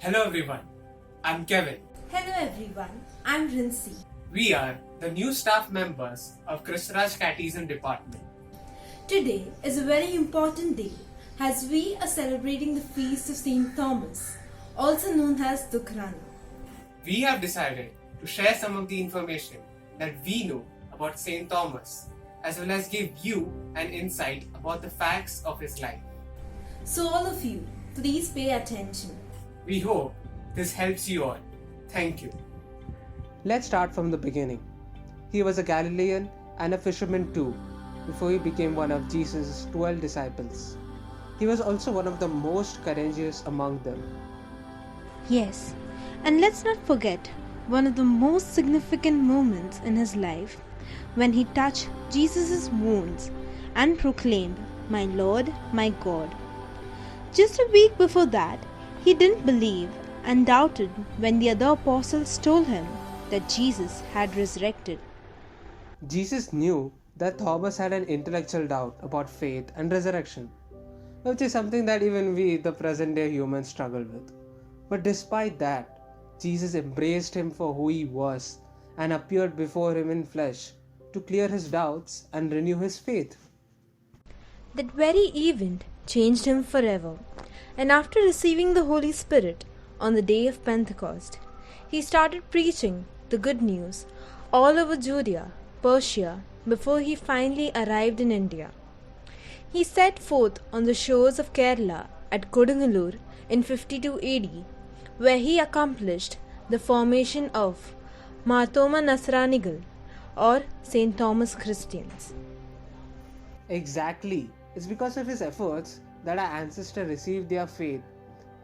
Hello everyone, I'm Kevin. Hello everyone, I'm Rincy. We are the new staff members of Krishraj Catechism Department. Today is a very important day as we are celebrating the feast of Saint Thomas, also known as Dukhrana. We have decided to share some of the information that we know about Saint Thomas, as well as give you an insight about the facts of his life. So all of you, please pay attention. We hope this helps you all. Thank you. Let's start from the beginning. He was a Galilean and a fisherman too, before he became one of Jesus' 12 disciples. He was also one of the most courageous among them. Yes, and let's not forget one of the most significant moments in his life when he touched Jesus' wounds and proclaimed, "My Lord, my God." Just a week before that, he didn't believe and doubted when the other apostles told him that Jesus had resurrected. Jesus knew that Thomas had an intellectual doubt about faith and resurrection, which is something that even we, the present day humans, struggle with. But despite that, Jesus embraced him for who he was and appeared before him in flesh to clear his doubts and renew his faith. That very event changed him forever, and after receiving the Holy Spirit on the day of Pentecost, he started preaching the good news all over Judea, Persia, before he finally arrived in India. He set forth on the shores of Kerala at Kodungalur in 52 AD, where he accomplished the formation of Marthoma Nasranigal or St. Thomas Christians. Exactly. It's because of his efforts that our ancestors received their faith,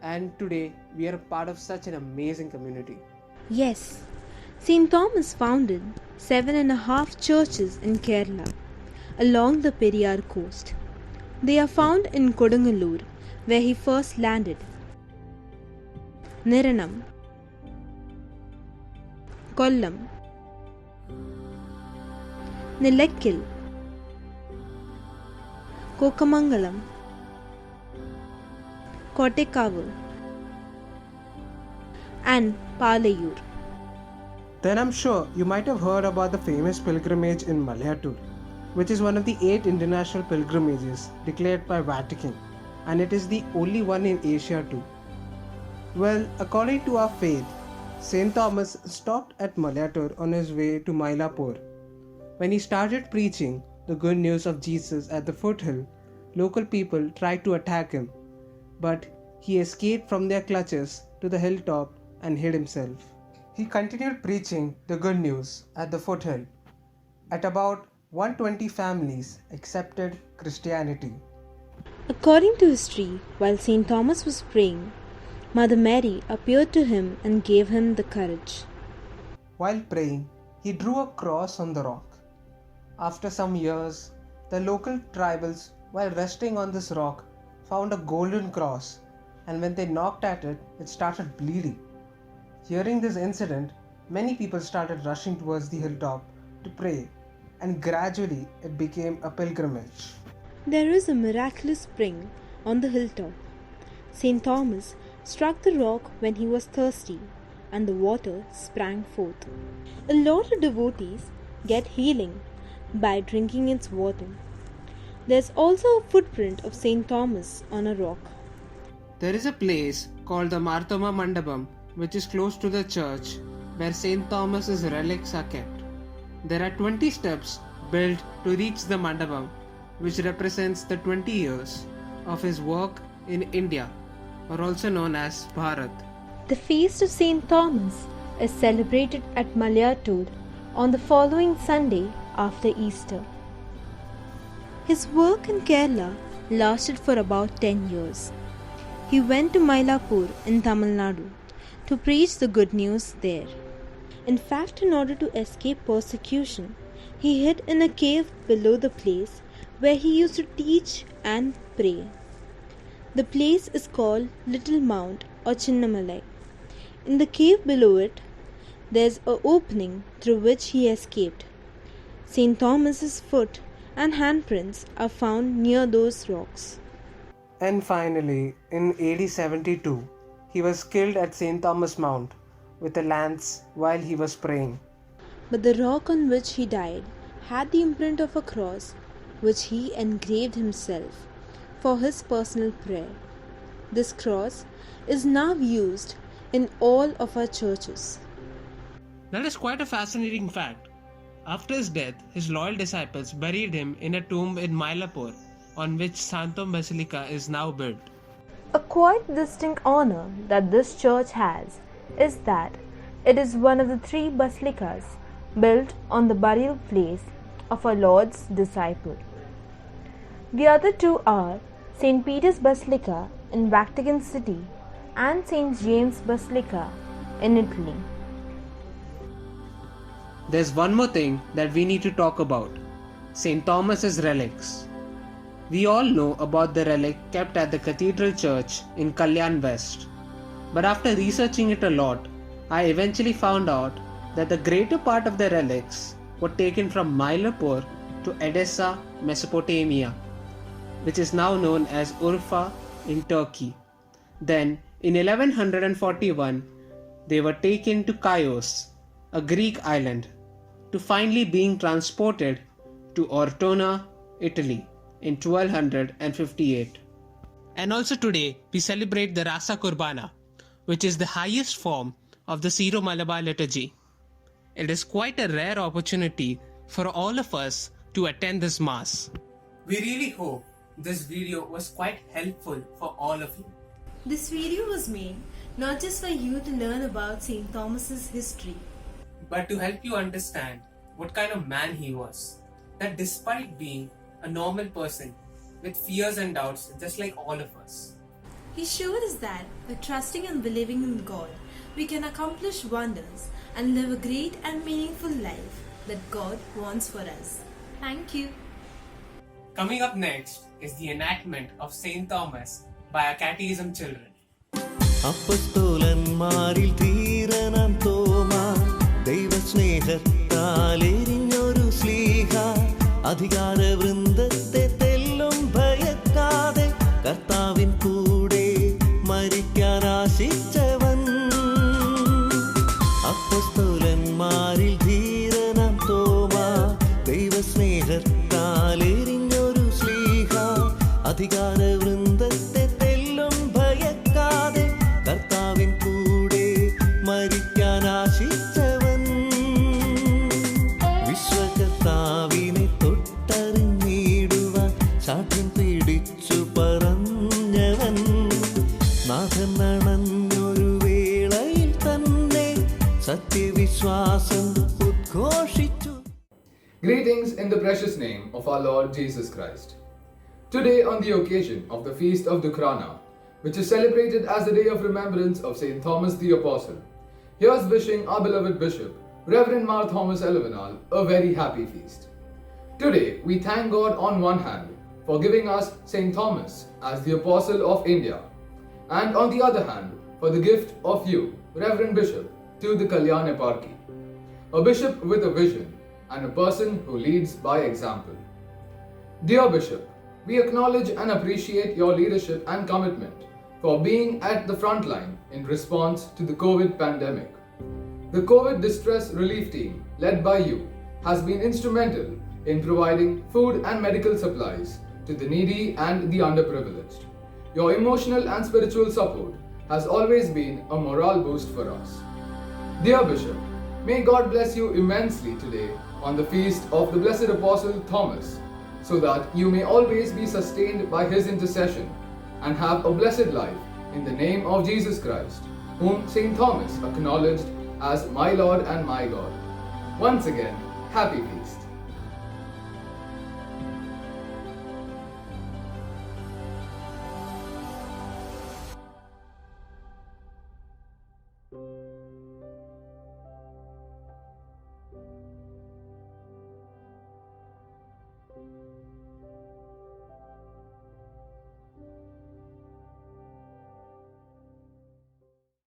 and today we are a part of such an amazing community. Yes, St. Thomas founded 7.5 churches in Kerala along the Periyar coast. They are found in Kodungalur, where he first landed, Niranam, Kollam, Nilakkil, Kokamangalam, Kottekavu, and Palayur. Then I'm sure you might have heard about the famous pilgrimage in Malayatur, which is one of the 8 international pilgrimages declared by Vatican, and it is the only one in Asia too. Well, according to our faith, Saint Thomas stopped at Malayatur on his way to Mylapore. When he started preaching the good news of Jesus at the foothill, local people tried to attack him, but he escaped from their clutches to the hilltop and hid himself. He continued preaching the good news at the foothill. At about 120 families accepted Christianity. According to history, while St. Thomas was praying, Mother Mary appeared to him and gave him the courage. While praying, he drew a cross on the rock. After some years, the local tribals, while resting on this rock, found a golden cross, and when they knocked at it, it started bleeding. Hearing this incident, many people started rushing towards the hilltop to pray, and gradually it became a pilgrimage. There is a miraculous spring on the hilltop. St. Thomas struck the rock when he was thirsty, and the water sprang forth. A lot of devotees get healing by drinking its water. There's also a footprint of St. Thomas on a rock. There is a place called the Marthoma Mandapam, which is close to the church where St. Thomas's relics are kept. There are 20 steps built to reach the Mandapam, which represents the 20 years of his work in India, or also known as Bharat. The feast of St. Thomas is celebrated at Malayatur on the following Sunday after Easter. His work in Kerala lasted for about 10 years. He went to Mylapore in Tamil Nadu to preach the good news there. In fact, in order to escape persecution, he hid in a cave below the place where he used to teach and pray. The place is called Little Mount or Chinnamalai. In the cave below it, there's an opening through which he escaped. St. Thomas's foot and handprints are found near those rocks. And finally, in AD 72, he was killed at St. Thomas Mount with a lance while he was praying. But the rock on which he died had the imprint of a cross, which he engraved himself for his personal prayer. This cross is now used in all of our churches. That is quite a fascinating fact. After his death, his loyal disciples buried him in a tomb in Mylapore, on which Saint Thomas Basilica is now built. A quite distinct honor that this church has is that it is one of the 3 basilicas built on the burial place of our Lord's disciple. The other 2 are St. Peter's Basilica in Vatican City and St. James Basilica in Italy. There's one more thing that we need to talk about: St. Thomas's relics. We all know about the relic kept at the Cathedral Church in Kalyan West. But after researching it a lot, I eventually found out that the greater part of the relics were taken from Mylapore to Edessa, Mesopotamia, which is now known as Urfa in Turkey. Then, in 1141, they were taken to Chios, a Greek island, to finally being transported to Ortona, Italy in 1258. And also today, we celebrate the Rasa Kurbana, which is the highest form of the Syro-Malabar liturgy. It is quite a rare opportunity for all of us to attend this Mass. We really hope this video was quite helpful for all of you. This video was made not just for you to learn about St. Thomas's history, but to help you understand what kind of man he was. That despite being a normal person with fears and doubts just like all of us, he showed us that by trusting and believing in God, we can accomplish wonders and live a great and meaningful life that God wants for us. Thank you. Coming up next is the enactment of St. Thomas by our catechism children. അപ്പസ്തോലന്മാരിൽ ധീരനാം Thoma ദൈവസ്നേഹത്താലെരിഞ്ഞൊരു ശ്ലീഹ അധികാരവൃന്ദത്തെ തെല്ലും ഭയക്കാതെ കർത്താവിൻ കൂടെ മരിക്കാൻ ആശിച്ചവൻ അപ്പസ്തോലന്മാരിൽ ധീരനാം തോമാ ദൈവസ്നേഹത്താലെരിഞ്ഞൊരു ശ്ലീഹ അധികാരവൃന്ദത്തെ തെല്ലും ഭയക്കാതെ കർത്താവിൻ കൂടെ മരിക്കാൻ ആശിച്ചവൻ വിശ്വകർത്താവിനെ തൊട്ടറിഞ്ഞിടുവാൻ ശാഠ്യം പിടിച്ചു പറഞ്ഞവൻ നാഥൻ അണഞ്ഞൊരു വേളയിൽ തന്നെ സത്യവിശ്വാസം ഉദ്ഘോഷിച്ചു. Greetings in the precious name of our Lord Jesus Christ. Today, on the occasion of the Feast of Dukrana, which is celebrated as the day of remembrance of St. Thomas the Apostle, here's wishing our beloved Bishop, Reverend Mar Thomas Elevenal, a very happy feast. Today, we thank God on one hand for giving us St. Thomas as the Apostle of India, and on the other hand for the gift of you, Reverend Bishop, to the Kalyan Eparchy. A bishop with a vision and a person who leads by example. Dear Bishop, we acknowledge and appreciate your leadership and commitment for being at the front line in response to the COVID pandemic. The COVID Distress Relief Team, led by you, has been instrumental in providing food and medical supplies to the needy and the underprivileged. Your emotional and spiritual support has always been a morale boost for us. Dear Bishop, may God bless you immensely today on the feast of the Blessed Apostle Thomas, so that you may always be sustained by his intercession and have a blessed life in the name of Jesus Christ, whom St. Thomas acknowledged as my Lord and my God. Once again, happy feast.